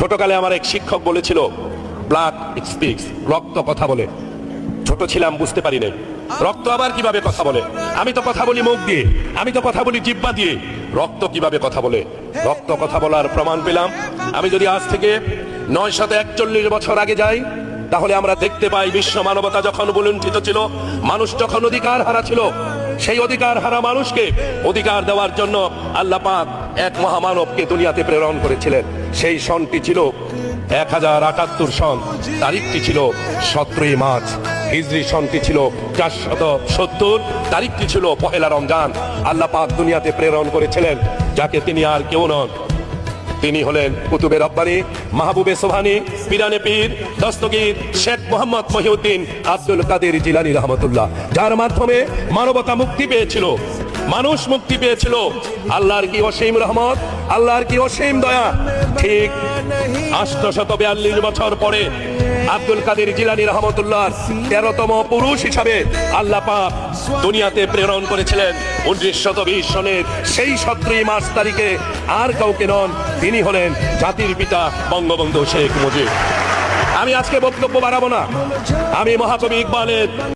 ছোটকালে আমার এক শিক্ষক বলেছিল, ব্লাড স্পিক্স, রক্ত কথা বলে। ছোট ছিলাম, বুঝতে পারি নাই রক্ত আবার কিভাবে কথা বলে। আমি তো কথা বলি মুখ দিয়ে, আমি তো কথা বলি জিহ্বা দিয়ে, রক্ত কিভাবে কথা বলে? রক্ত কথা বলার প্রমাণ পেলাম। আমি যদি আজ থেকে 941 বছর আগে যাই, তাহলে আমরা দেখতে পাই বিশ্ব মানবতা যখন বলুণ্ঠিত ছিল, মানুষ যখন অধিকার হারা ছিল, সেই অধিকার হারা মানুষকে অধিকার দেওয়ার জন্য আল্লাহ পাক এক মহামানবকে দুনিয়াতে প্রেরণ করেছিলেন। সেই সনটি ছিল 1078 সন, তারিখটি ছিল 17 মার্চ। হিজরি সনটি ছিল 470, তারিখটি ছিল পহেলা রমজান। আল্লাহ পাক দুনিয়াতে প্রেরণ করেছিলেন যাকে তিনি আর কেউ নন, তিনি হলেন কুতুবে রব্বানী, মাহবুবে সোবহানী, পিরানে পীর, দস্তগীর শেখ মোহাম্মদ মহিউদ্দিন আব্দুল কাদের জিলানী রহমতুল্লাহ, যার মাধ্যমে মানবতা মুক্তি পেয়েছিল, মানুষ মুক্তি পেয়েছিল। আল্লাহর কি অসীম রহমত, আল্লাহর কি অসীম দয়া। ঠিক 842 বছর পরে আব্দুল কাদের জিলানী রহমতুল্লাহ 13তম পুরুষ হিসাবে আল্লাহ পাক দুনিয়াতে প্রেরণ করেছিলেন 1920 সনের সেই 17 মার্চ তারিখে। আর কাউকে নন, তিনি হলেন জাতির পিতা বঙ্গবন্ধু শেখ মুজিব। আমি আজকে বক্তব্য বাড়াবো না, আমি মহাকবি ইকবালের